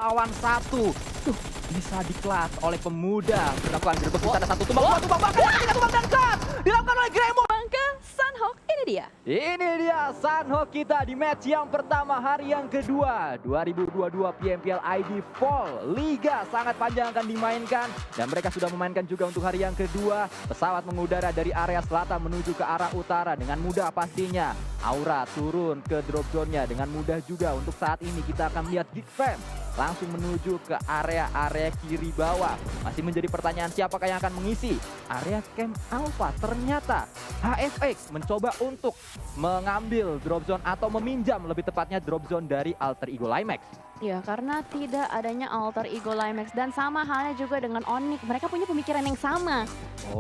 lawan satu. Tuh, bisa dikelas oleh pemuda. Berlakukan gerbek di sana satu tumbang, dua tumbang, bahkan tiga tumbang dan cut. Dilakukan oleh Gremo. Ke Sunhawk, ini dia. Ini dia Sunhawk kita di match yang pertama hari yang kedua 2022 PMPL ID Fall. Liga sangat panjang akan dimainkan dan mereka sudah memainkan juga untuk hari yang kedua. Pesawat mengudara dari area selatan menuju ke arah utara dengan mudah pastinya. Aura turun ke drop zone-nya dengan mudah juga. Untuk saat ini kita akan melihat Geekfam langsung menuju ke area-area kiri bawah. Masih menjadi pertanyaan siapakah yang akan mengisi area camp Alpha. Ternyata HFX mencoba untuk mengambil drop zone atau meminjam lebih tepatnya drop zone dari Alter Ego Limax. Ya, karena tidak adanya Alter Ego Limax dan sama halnya juga dengan Onyx. Mereka punya pemikiran yang sama.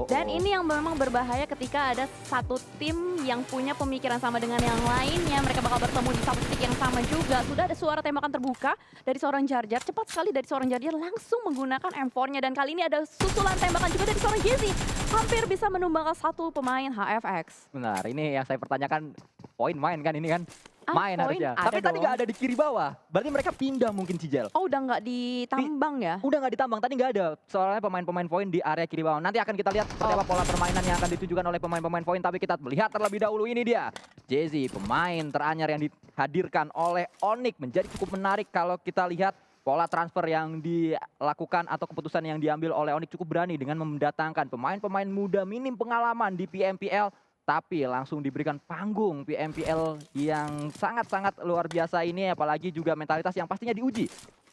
Dan ini yang memang berbahaya ketika ada satu tim yang punya pemikiran sama dengan yang lainnya. Mereka bakal bertemu di satu titik yang sama juga. Sudah ada suara tembakan terbuka dari seorang Jar Jar. Cepat sekali dari seorang Jar Jar langsung menggunakan M4-nya. Dan kali ini ada susulan tembakan juga dari seorang Jesse. Hampir bisa menumbangkan satu pemain HFX. Benar, ini yang saya pertanyakan, poin main kan ini kan? Main poin harusnya. ada Tapi tadi dong. nggak ada di kiri bawah. Berarti mereka pindah mungkin Cijel. Oh, udah nggak ditambang ya? Udah nggak ditambang, tadi nggak ada. Soalnya pemain-pemain poin di area kiri bawah. Nanti akan kita lihat seperti apa pola permainan yang akan ditunjukkan oleh pemain-pemain poin. Tapi kita melihat terlebih dahulu ini dia. Jesse, pemain teranyar yang dihadirkan oleh Onyx. Menjadi cukup menarik kalau kita lihat pola transfer yang dilakukan atau keputusan yang diambil oleh Onyx cukup berani dengan mendatangkan pemain-pemain muda minim pengalaman di PMPL. Tapi langsung diberikan panggung PMPL yang sangat-sangat luar biasa ini. Apalagi juga mentalitas yang pastinya diuji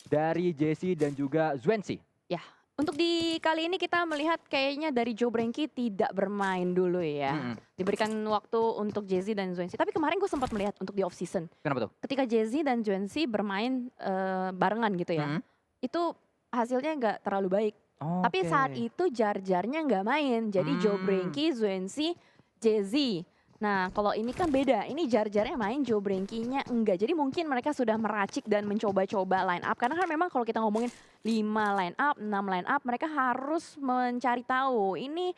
dari Jesse dan juga Zwensi. Ya, untuk di kali ini kita melihat kayaknya dari Joe Branky tidak bermain dulu ya. Diberikan waktu untuk Jesse dan Zwensi. Tapi kemarin gue sempat melihat untuk di off season. Kenapa tuh? Ketika Jesse dan Zwensi bermain barengan gitu ya. Itu hasilnya nggak terlalu baik. Tapi saat itu Jar Jarnya nggak main. Jadi Joe Branky, Zwensi, Jesse. Nah, kalau ini kan beda. Ini Jar Jarnya main, Joe Branky-nya enggak. Jadi mungkin mereka sudah meracik dan mencoba-coba line up. Karena kan memang kalau kita ngomongin 5 line up, 6 line up, mereka harus mencari tahu ini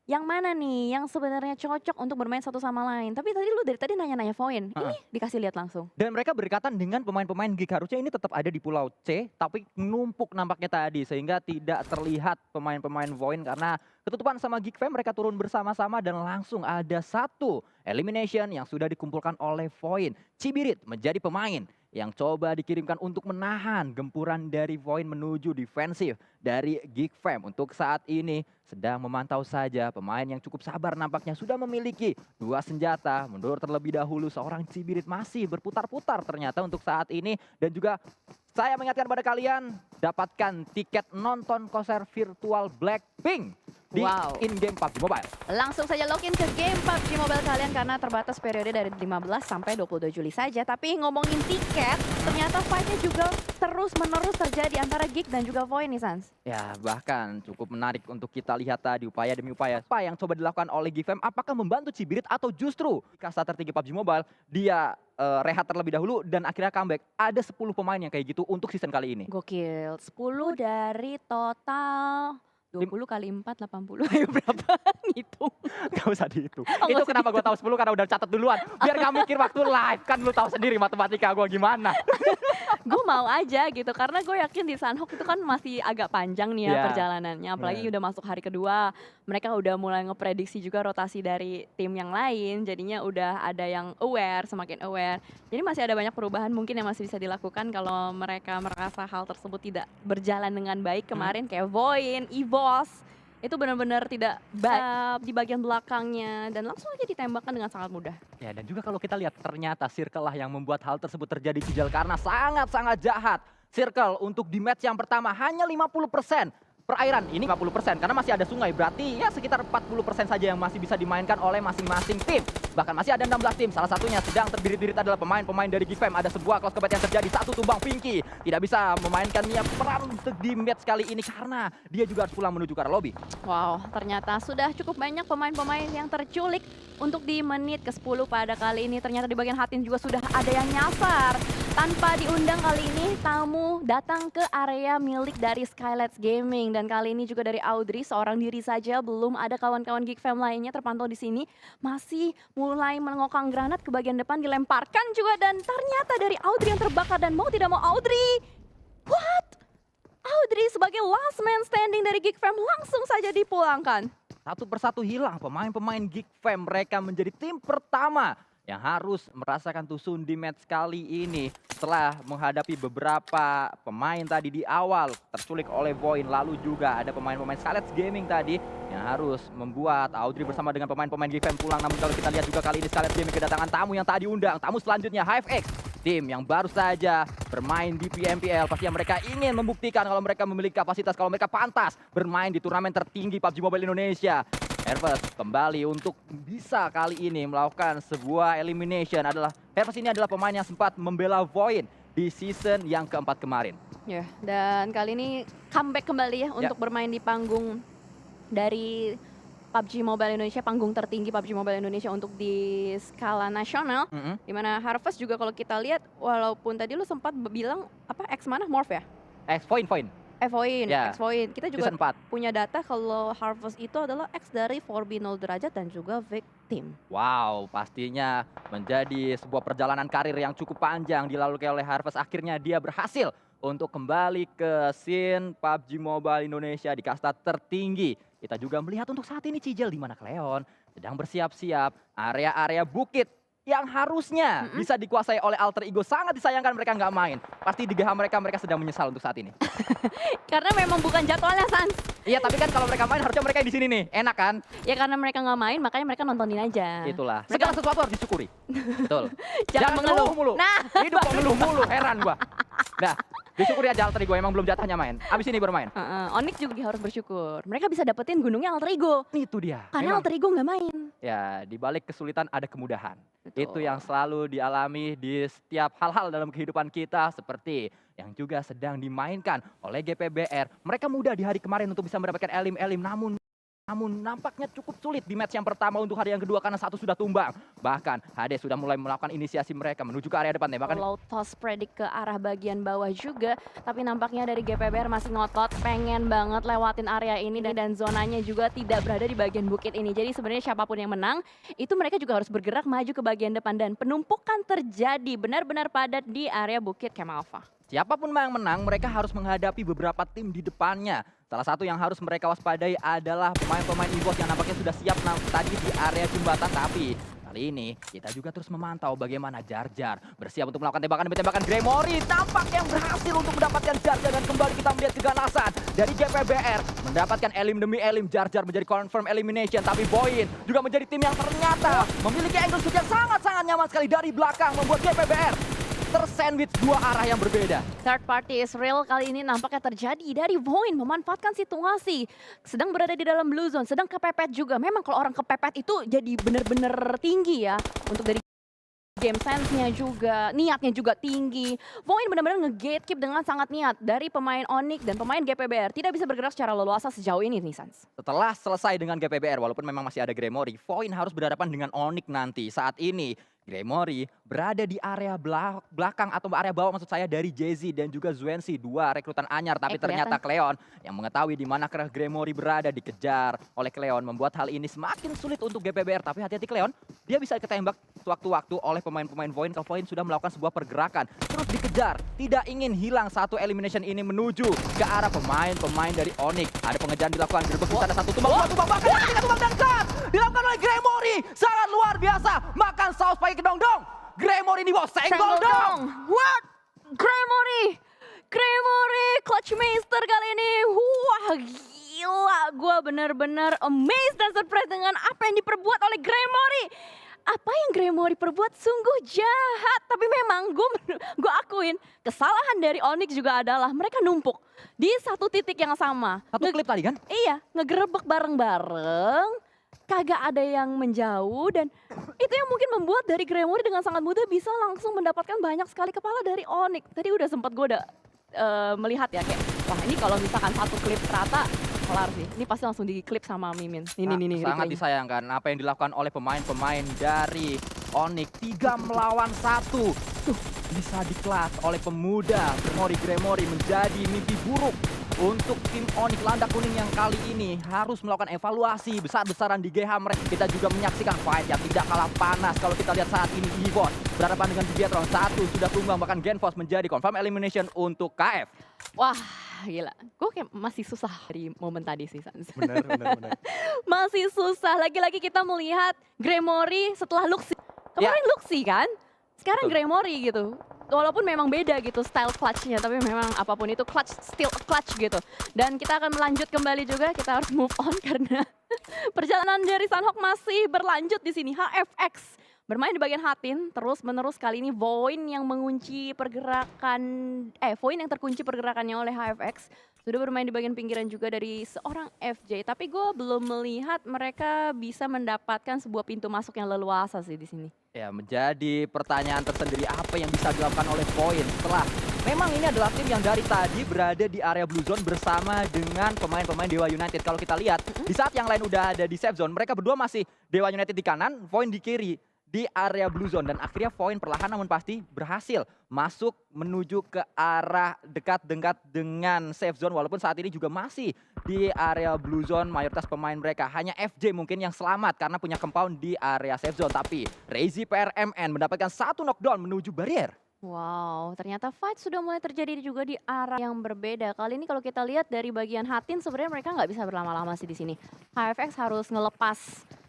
yang mana nih yang sebenarnya cocok untuk bermain satu sama lain. Tapi tadi lu dari tadi nanya-nanya poin. Ini dikasih lihat langsung. Dan mereka berdekatan dengan pemain-pemain Geek. Harusnya ini tetap ada di pulau C, tapi numpuk nampaknya tadi. Sehingga tidak terlihat pemain-pemain Void karena ketutupan sama Geek Fam. Mereka turun bersama-sama dan langsung ada satu elimination yang sudah dikumpulkan oleh Void. Cibirit menjadi pemain yang coba dikirimkan untuk menahan gempuran dari Void menuju defensif dari Geek Fam. Untuk saat ini sedang memantau saja pemain yang cukup sabar nampaknya sudah memiliki 2 senjata. Mundur terlebih dahulu seorang Cibirit masih berputar-putar ternyata untuk saat ini. Dan juga saya mengingatkan pada kalian dapatkan tiket nonton konser virtual Blackpink di in-game PUBG Mobile. Langsung saja login ke game PUBG Mobile kalian karena terbatas periode dari 15 sampai 22 Juli saja. Tapi ngomongin tiket, ternyata fight-nya juga terus-menerus terjadi antara Geek dan juga Void nih Sans. Ya, bahkan cukup menarik untuk kita lihat tadi upaya demi upaya. Apa yang coba dilakukan oleh Geek Fam, apakah membantu Cibirit atau justru kasta tertinggi PUBG Mobile dia rehat terlebih dahulu dan akhirnya comeback. Ada 10 pemain yang kayak gitu untuk season kali ini. Gokil, 10 dari total 20 kali 4, 80. Ayo berapa? Ngitung. Gak usah dihitung. Itu kenapa gue tahu 10 karena udah catat duluan. Biar gak mikir waktu live. Kan lu tahu sendiri matematika gue gimana. Gue mau aja gitu. Karena gue yakin di Sunhawk itu kan masih agak panjang nih ya perjalanannya. Apalagi udah masuk hari kedua. Mereka udah mulai ngeprediksi juga rotasi dari tim yang lain. Jadinya udah ada yang aware, semakin aware. Jadi masih ada banyak perubahan mungkin yang masih bisa dilakukan kalau mereka merasa hal tersebut tidak berjalan dengan baik. Kemarin kayak Void, EVOS, itu benar-benar tidak baik di bagian belakangnya dan langsung aja ditembakkan dengan sangat mudah. Ya, dan juga kalau kita lihat ternyata Circle lah yang membuat hal tersebut terjadi Cijal karena sangat-sangat jahat. Circle untuk di match yang pertama hanya 50%. Perairan ini 50% karena masih ada sungai, berarti ya sekitar 40% saja yang masih bisa dimainkan oleh masing-masing tim. Bahkan masih ada 16 tim, salah satunya sedang terbirit-birit adalah pemain-pemain dari Geek Fam. Ada sebuah close combat yang terjadi, satu tumbang Pinky. Tidak bisa memainkannya peran di match kali ini karena dia juga harus pulang menuju ke arah lobby. Wow, ternyata sudah cukup banyak pemain-pemain yang terculik untuk di menit ke-10 pada kali ini. Ternyata di bagian hatin juga sudah ada yang nyasar. Tanpa diundang kali ini, tamu datang ke area milik dari Skylights Gaming. Dan kali ini juga dari Audrey, seorang diri saja, belum ada kawan-kawan Geek Fam lainnya terpantau di sini. Masih mulai menengokang granat ke bagian depan, dilemparkan juga. Dan ternyata dari Audrey yang terbakar dan mau tidak mau Audrey. What? last man standing dari Geek Fam langsung saja dipulangkan. Satu persatu hilang pemain-pemain Geek Fam, mereka menjadi tim pertama yang harus merasakan tusun di match kali ini setelah menghadapi beberapa pemain tadi di awal terculik oleh Void. Lalu juga ada pemain-pemain Scarlet Gaming tadi yang harus membuat Audrey bersama dengan pemain-pemain Geek Fam pulang. Namun kalau kita lihat juga kali ini Scarlet Gaming kedatangan tamu yang tadi undang. Tamu selanjutnya HiveX, tim yang baru saja bermain di PMPL. Pastinya mereka ingin membuktikan kalau mereka memiliki kapasitas, kalau mereka pantas bermain di turnamen tertinggi PUBG Mobile Indonesia. Herves kembali untuk bisa kali ini melakukan sebuah elimination. Herves ini adalah pemain yang sempat membela Void di season yang keempat kemarin. Ya, dan kali ini comeback kembali ya untuk bermain di panggung dari PUBG Mobile Indonesia, panggung tertinggi PUBG Mobile Indonesia untuk di skala nasional. Dimana Harvest juga kalau kita lihat, walaupun tadi lu sempat bilang apa X mana Morph ya? Void. Void. Kita juga Season 4. punya data kalau Harvest itu adalah X dari 4B0 derajat dan juga Victim. Wow, pastinya menjadi sebuah perjalanan karir yang cukup panjang dilalui oleh Harvest. Akhirnya dia berhasil untuk kembali ke scene PUBG Mobile Indonesia di kasta tertinggi. Kita juga melihat untuk saat ini Cijel di mana Cleon sedang bersiap-siap area-area bukit yang harusnya bisa dikuasai oleh alter ego. Sangat disayangkan mereka nggak main. Pasti di GH mereka sedang menyesal untuk saat ini. Karena memang bukan jadwalnya, Sans. Iya, tapi kan kalau mereka main harusnya mereka di sini nih. Enak kan? Ya karena mereka nggak main, makanya mereka nontonin aja. Itulah. Segala sesuatu harus disyukuri. Betul. Jangan mengeluh mulu. Nah, hidup kok ngeluh mulu, heran gua. Nah, disyukuri aja alter ego, emang belum jatahnya main. Abis ini bermain. Onyx juga harus bersyukur. Mereka bisa dapetin gunungnya alter ego. Itu dia. Karena memang. alter ego nggak main. Ya, di balik kesulitan ada kemudahan. Betul. Itu yang selalu dialami di setiap hal-hal dalam kehidupan kita, seperti yang juga sedang dimainkan oleh GPBR. Mereka mudah di hari kemarin untuk bisa mendapatkan elim-elim, namun nampaknya cukup sulit di match yang pertama untuk hari yang kedua karena satu sudah tumbang. Bahkan HD sudah mulai melakukan inisiasi mereka menuju ke area depan. Low toss predict ke arah bagian bawah juga, tapi nampaknya dari GPBR masih ngotot, pengen banget lewatin area ini dan zonanya juga tidak berada di bagian bukit ini. Jadi sebenarnya siapapun yang menang, itu mereka juga harus bergerak maju ke bagian depan dan penumpukan terjadi benar-benar padat di area bukit Camp Alpha. Siapapun yang menang, mereka harus menghadapi beberapa tim di depannya. Salah satu yang harus mereka waspadai adalah pemain-pemain EVOS yang nampaknya sudah siap tadi di area jembatan. Tapi kali ini kita juga terus memantau bagaimana Jar Jar bersiap untuk melakukan tembakan demi tembakan. Gremory tampak yang berhasil untuk mendapatkan Jar Jar dan kembali kita melihat keganasan dari GPBR. Mendapatkan elim demi elim, Jar Jar menjadi confirm elimination. Tapi Boyin juga menjadi tim yang ternyata memiliki angle shoot yang sangat-sangat nyaman sekali dari belakang, membuat GPBR tersandwich dua arah yang berbeda. Third party Israel kali ini nampaknya terjadi dari Void memanfaatkan situasi. Sedang berada di dalam blue zone, sedang kepepet juga. Memang kalau orang kepepet itu jadi bener-bener tinggi ya. Untuk dari game sense-nya juga, niatnya juga tinggi. Void benar-benar nge-gatekeep dengan sangat niat dari pemain Onyx dan pemain GPBR. Tidak bisa bergerak secara leluasa sejauh ini nih, Sans. Setelah selesai dengan GPBR, walaupun memang masih ada Gremory, Void harus berhadapan dengan Onyx nanti. Saat ini Gremory berada di area belakang atau area bawah maksud saya dari Jay-Z dan juga Zuensi, dua rekrutan anyar. Tapi ternyata Cleon yang mengetahui di mana Gremory berada dikejar oleh Cleon, membuat hal ini semakin sulit untuk GPBR. Tapi hati-hati Cleon, dia bisa ketembak sewaktu-waktu oleh pemain-pemain Void. Kalau Void sudah melakukan sebuah pergerakan, terus dikejar, tidak ingin hilang satu elimination ini menuju ke arah pemain-pemain dari Onyx. Ada pengejaran dilakukan, direbus di sana satu tumbang, bahkan tiga tumbang dan cut dilakukan oleh Gremory. Sangat luar biasa, makan saus pakai kedong-dong. Gremory ini bawa senggol dong. What? Gremory Clutch Master kali ini. Wah gila, gue bener-bener amazed dan surprise dengan apa yang diperbuat oleh Gremory. Apa yang Gremory perbuat sungguh jahat. Tapi memang gue akuin kesalahan dari Onyx juga adalah mereka numpuk di satu titik yang sama. Satu klip tadi kan? Iya, ngegerebek bareng-bareng. Kagak ada yang menjauh dan itu yang mungkin membuat dari Gremory dengan sangat mudah bisa langsung mendapatkan banyak sekali kepala dari Onyx. Tadi udah sempat gue melihat ya kayak wah ini kalau misalkan satu klip rata kelar sih. Ini pasti langsung di-klip sama Mimin. Ini sangat disayangkan apa yang dilakukan oleh pemain-pemain dari Onyx. 3 melawan 1. Bisa dikelas oleh pemuda Gremory menjadi mimpi buruk untuk tim Onyx Landak Kuning yang kali ini harus melakukan evaluasi besar-besaran di GH mereka. Kita juga menyaksikan fight yang tidak kalah panas. Kalau kita lihat saat ini EVOS berhadapan dengan Bigetron, satu sudah tumbang, bahkan Genfos menjadi confirm elimination untuk KF. Wah, Gila, gue kayak masih susah dari momen tadi sih Sans. Bener, bener, bener. Masih susah, lagi-lagi kita melihat Gremory setelah Luxi. Kemarin Luxi kan, sekarang Betul. Gremory gitu. Walaupun memang beda gitu style clutch-nya, tapi memang apapun itu clutch, still a clutch gitu. Dan kita akan melanjut kembali juga, kita harus move on karena perjalanan dari Sanhok masih berlanjut di sini. HFX bermain di bagian Hatin, terus-menerus kali ini Voin yang mengunci pergerakan, Voin yang terkunci pergerakannya oleh HFX. Sudah bermain di bagian pinggiran juga dari seorang FJ, tapi gue belum melihat mereka bisa mendapatkan sebuah pintu masuk yang leluasa sih di sini. Ya, menjadi pertanyaan tersendiri apa yang bisa dilakukan oleh Voin setelah memang ini adalah tim yang dari tadi berada di area blue zone bersama dengan pemain-pemain Dewa United. Kalau kita lihat di saat yang lain udah ada di safe zone, mereka berdua masih Dewa United di kanan, Voin di kiri di area blue zone, dan akhirnya Voin perlahan namun pasti berhasil masuk menuju ke arah dekat-dekat dengan safe zone, walaupun saat ini juga masih di area blue zone. Mayoritas pemain mereka hanya FJ mungkin yang selamat karena punya compound di area safe zone, tapi Razy PRMN mendapatkan satu knockdown menuju barrier. Wow, ternyata fight sudah mulai terjadi juga di arah yang berbeda. Kali ini kalau kita lihat dari bagian Hatin, sebenarnya mereka nggak bisa berlama-lama sih di sini. HFX harus ngelepas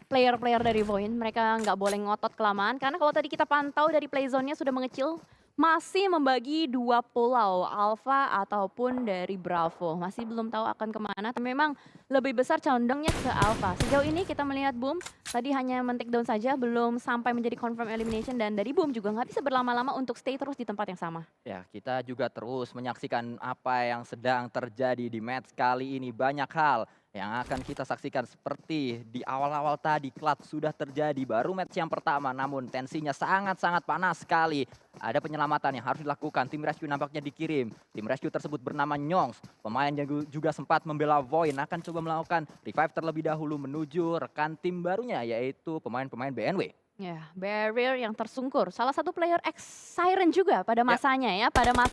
player-player dari Voin, mereka nggak boleh ngotot kelamaan karena kalau tadi kita pantau dari play zone-nya sudah mengecil, masih membagi dua pulau, Alpha ataupun dari Bravo. Masih belum tahu akan kemana, tapi memang lebih besar condongnya ke Alpha. Sejauh ini kita melihat Boom, tadi hanya men-take down saja, belum sampai menjadi confirm elimination, dan dari Boom juga nggak bisa berlama-lama untuk stay terus di tempat yang sama. Ya, kita juga terus menyaksikan apa yang sedang terjadi di match kali ini. Banyak hal yang akan kita saksikan seperti di awal-awal tadi clutch sudah terjadi, baru match yang pertama namun tensinya sangat-sangat panas sekali. Ada penyelamatan yang harus dilakukan, tim rescue nampaknya dikirim. Tim rescue tersebut bernama Nyongs, pemain yang juga sempat membela Voin, akan coba melakukan revive terlebih dahulu menuju rekan tim barunya yaitu pemain-pemain BNW. Ya, barrier yang tersungkur, salah satu player X Siren juga pada masanya ya, pada masa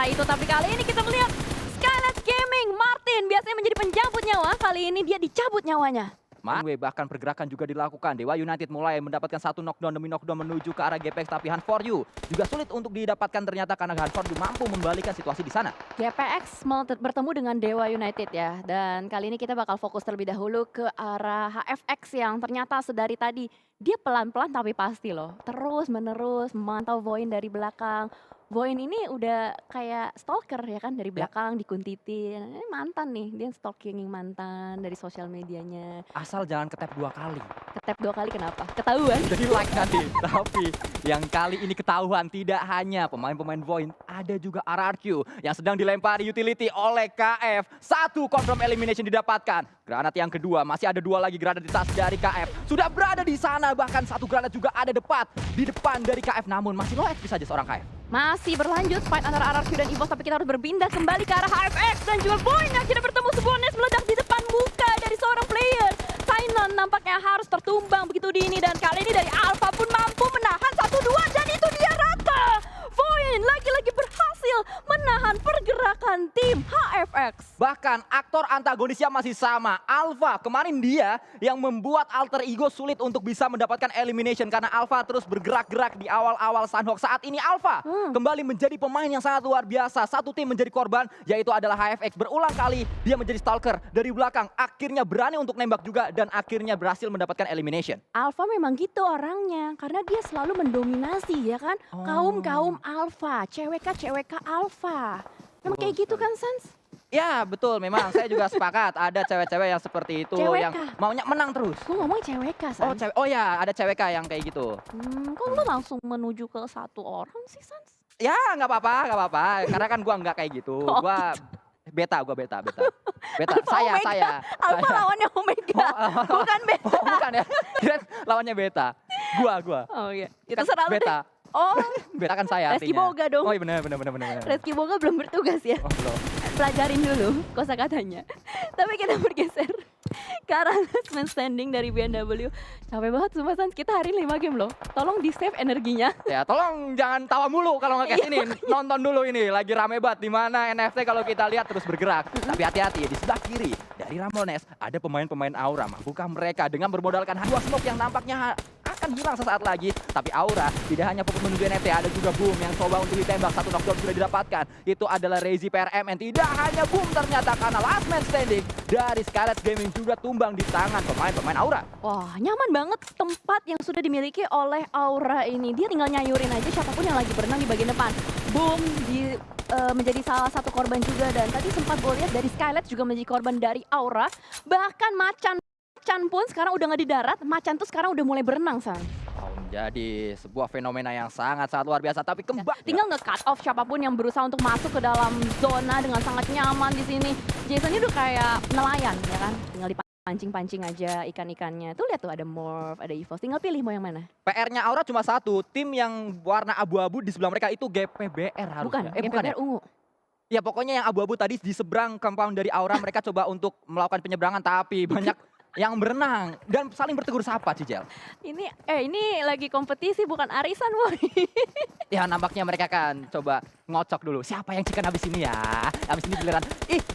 itu. Tapi kali ini kita melihat Skylight Gaming, Martin biasanya menjadi penjabut nyawa, kali ini dia dicabut nyawanya. Bahkan pergerakan juga dilakukan. Dewa United mulai mendapatkan satu knockdown demi knockdown menuju ke arah GPX, tapi Hunt4U juga sulit untuk didapatkan ternyata karena Hunt4U mampu membalikan situasi di sana. GPX bertemu dengan Dewa United ya, dan kali ini kita bakal fokus terlebih dahulu ke arah HFX yang ternyata sedari tadi dia pelan-pelan tapi pasti loh, terus menerus memantau Voin dari belakang. Voin ini udah kayak stalker ya kan, dari belakang dikuntitin. Ini mantan nih, dia stalking mantan dari sosial medianya. Asal jangan ketap 2 kali. Ketap 2 kali kenapa? Ketahuan. Jadi like nanti. Tapi yang kali ini ketahuan tidak hanya pemain-pemain Voin, ada juga RRQ yang sedang dilempari utility oleh KF. Satu confirm elimination didapatkan. Granat yang kedua, masih ada 2 lagi granat di tas dari KF. Sudah berada di sana, bahkan satu granat juga ada di depan dari KF. Namun masih low HP saja seorang KF. Masih berlanjut fight antara RRQ dan EVOS, tapi kita harus berpindah kembali ke arah HFX dan juga Voin yang akhirnya bertemu sebuah nest meledak di depan muka dari seorang player. Sainon nampaknya harus tertumbang begitu dini, dan kali ini dari Alpha pun mampu menahan 1-2 dan itu dia rata. Voin lagi-lagi berhasil menahan pergerakan tim HFX. Bahkan aktor antagonisnya masih sama, Alpha. Kemarin dia yang membuat alter ego sulit untuk bisa mendapatkan elimination karena Alpha terus bergerak-gerak di awal-awal Sanhok. Saat ini Alpha kembali menjadi pemain yang sangat luar biasa. Satu tim menjadi korban, yaitu adalah HFX. Berulang kali dia menjadi stalker dari belakang, akhirnya berani untuk nembak juga dan akhirnya berhasil mendapatkan elimination. Alpha memang gitu orangnya, karena dia selalu mendominasi ya kan, kaum Alpha, CWK Alpha. Memang kayak gitu kan Sans? Ya betul, memang saya juga sepakat ada cewek-cewek yang seperti itu, CWK. yang maunya menang terus. Gue ngomong CWK Sans. Oh ya, ada CWK yang kayak gitu. Kok lu langsung menuju ke satu orang sih Sans? Ya nggak apa-apa, karena kan gua nggak kayak gitu. Gua beta. Saya. Alpha lawannya Omega, bukan Beta. Oh, bukan ya, kirain lawannya beta. Gua. Oh iya, itu Kan serah lu deh. beta. Oh, Beta kan saya Reski artinya. Boga dong. Oh iya benar. Reski Boga belum bertugas ya. Oh belum. Pelajarin dulu kosakatanya. Tapi kita bergeser ke arah last man standing dari BNW. Capek banget sumpah Sans, kita hari ini 5 game loh. Tolong di save energinya. Ya tolong jangan tawa mulu kalau nge-cast ini. Nonton dulu ini, lagi rame banget. Dimana NFT kalau kita lihat terus bergerak. Tapi hati-hati, di sebelah kiri dari Ramones ada pemain-pemain Aura. Mampukah mereka dengan bermodalkan 2 smoke yang nampaknya akan akan hilang sesaat lagi. Tapi Aura tidak hanya fokus menuju NFT, ada juga Boom yang coba untuk ditembak. Satu knockdown sudah didapatkan. Itu adalah Rezi PRMN. Tidak hanya Boom ternyata, karena last man standing dari Scarlet Gaming juga tumbang di tangan pemain-pemain Aura. Wah, nyaman banget tempat yang sudah dimiliki oleh Aura ini. Dia tinggal nyayurin aja siapapun yang lagi berenang di bagian depan. Boom menjadi salah satu korban juga, dan tadi sempat gue lihat dari Skylight juga menjadi korban dari Aura. Bahkan Macan pun sekarang udah nggak di darat, Macan tuh sekarang udah mulai berenang, San. Menjadi sebuah fenomena yang sangat-sangat luar biasa, tapi kembali tinggal nge-cut off siapapun yang berusaha untuk masuk ke dalam zona dengan sangat nyaman di sini. Jason ini udah kayak nelayan ya kan, tinggal dipancing-pancing aja ikan-ikannya. Tuh lihat tuh ada Morph, ada EVOS, tinggal pilih mau yang mana. PR-nya Aura cuma satu, tim yang warna abu-abu di sebelah mereka itu GPBR harusnya. Bukan, GPBR bukan ya? ungu. Ya pokoknya yang abu-abu tadi di seberang compound dari Aura mereka coba untuk melakukan penyeberangan, tapi banyak yang berenang dan saling bertegur sapa, Cicel. Ini lagi kompetisi bukan arisan, woy. Ya nampaknya mereka kan coba ngocok dulu. Siapa yang chicken habis ini ya? Habis ini giliran,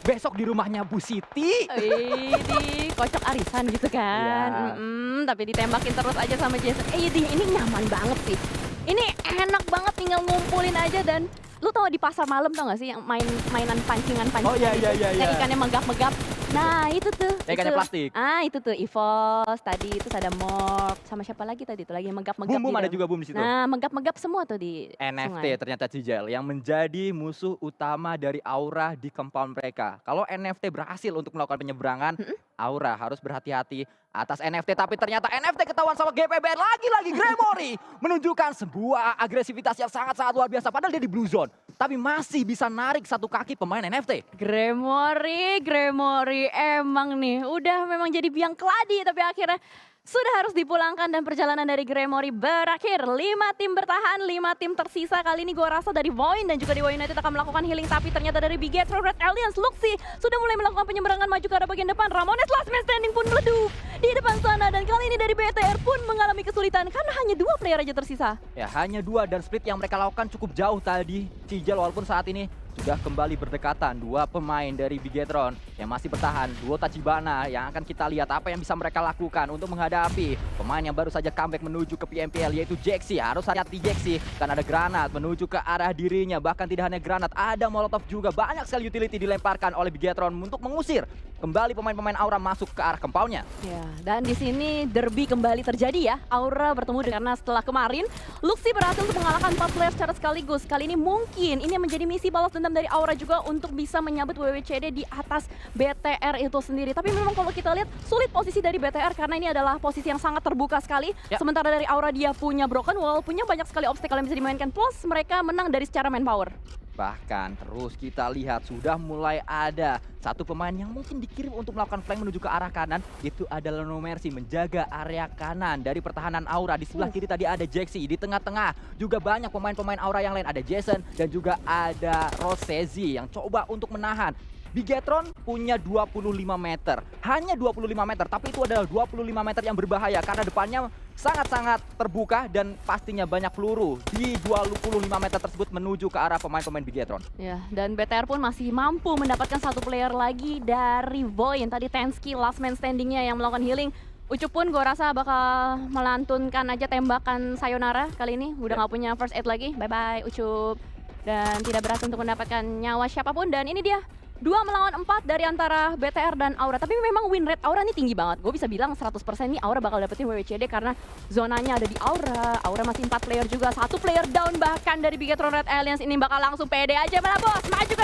besok di rumahnya Bu Siti. Ini kocok arisan gitu kan. Iya. Tapi ditembakin terus aja sama Jason. Ini nyaman banget sih. Ini enak banget tinggal ngumpulin aja. Dan lu tau di pasar malam tau gak sih yang mainan pancingan Oh iya, gitu, iya. yang ikannya megap-megap. Nah itu tuh. Ikannya plastik. Itu tuh EVOS tadi, terus ada Morph, sama siapa lagi tadi tuh lagi yang megap-megap. Boom ada juga Boom di situ. Nah megap-megap semua tuh di NFT sungai. ternyata Cicel yang menjadi musuh utama dari Aura di compound mereka. Kalau NFT berhasil untuk melakukan penyeberangan, Aura harus berhati-hati atas NFT. Tapi ternyata NFT ketahuan sama GPBR lagi-lagi. Gremory menunjukkan sebuah agresivitas yang sangat-sangat luar biasa. Padahal dia di blue zone, tapi masih bisa narik satu kaki pemain NFT. Gremory emang nih udah memang jadi biang keladi, tapi akhirnya sudah harus dipulangkan dan perjalanan dari Gremory berakhir. 5 tim bertahan, 5 tim tersisa. Kali ini gue rasa dari Void dan juga Dewa United akan melakukan healing. Tapi ternyata dari Bigetron Red Alliance, Luxi sudah mulai melakukan penyeberangan maju ke arah bagian depan. Ramones last man standing pun meleduk di depan sana. Dan kali ini dari BTR pun mengalami kesulitan karena hanya 2 player aja tersisa. Ya hanya 2, dan split yang mereka lakukan cukup jauh tadi, Cicel, walaupun saat ini sudah kembali berdekatan 2 pemain dari Bigetron yang masih bertahan, duo Tachibana yang akan kita lihat apa yang bisa mereka lakukan untuk menghadapi pemain yang baru saja comeback menuju ke PMPL, yaitu Jaxi. Harus hati-hati Jaxi karena ada granat menuju ke arah dirinya, bahkan tidak hanya granat, ada molotov juga. Banyak sekali utility dilemparkan oleh Bigetron untuk mengusir kembali pemain-pemain Aura masuk ke arah compound-nya. Ya, dan di sini derby kembali terjadi ya. Aura bertemu karena setelah kemarin Luxi berhasil untuk mengalahkan 4 player secara sekaligus. Kali ini mungkin ini menjadi misi balas dendam dari Aura juga untuk bisa menyambut WWCD di atas BTR itu sendiri. Tapi memang kalau kita lihat sulit posisi dari BTR karena ini adalah posisi yang sangat terbuka sekali. Ya. Sementara dari Aura dia punya broken wall, punya banyak sekali obstacle yang bisa dimainkan. Plus mereka menang dari secara manpower. Bahkan terus kita lihat sudah mulai ada satu pemain yang mungkin dikirim untuk melakukan flank menuju ke arah kanan. Itu adalah No Mercy menjaga area kanan dari pertahanan Aura. Di sebelah kiri tadi ada Jaxi, di tengah-tengah juga banyak pemain-pemain Aura yang lain. Ada Jason dan juga ada Rosezi yang coba untuk menahan. Bigetron punya 25 meter, hanya 25 meter, tapi itu adalah 25 meter yang berbahaya karena depannya sangat-sangat terbuka dan pastinya banyak peluru di 25 meter tersebut menuju ke arah pemain-pemain Bigetron. Ya, dan BTR pun masih mampu mendapatkan satu player lagi dari Void. Tadi Tensky last man standingnya yang melakukan healing. Ucup pun gue rasa bakal melantunkan aja tembakan sayonara kali ini. Udah nggak punya first aid lagi, bye-bye Ucup. Dan tidak berhasil untuk mendapatkan nyawa siapapun, dan ini dia 2 melawan 4 dari antara BTR dan Aura. Tapi memang win rate Aura ini tinggi banget. Gue bisa bilang 100% nih Aura bakal dapetin WWCD karena zonanya ada di Aura. Aura masih 4 player juga, 1 player down bahkan dari Bigetron Red Alliance. Ini bakal langsung pede aja mana bos, maju ke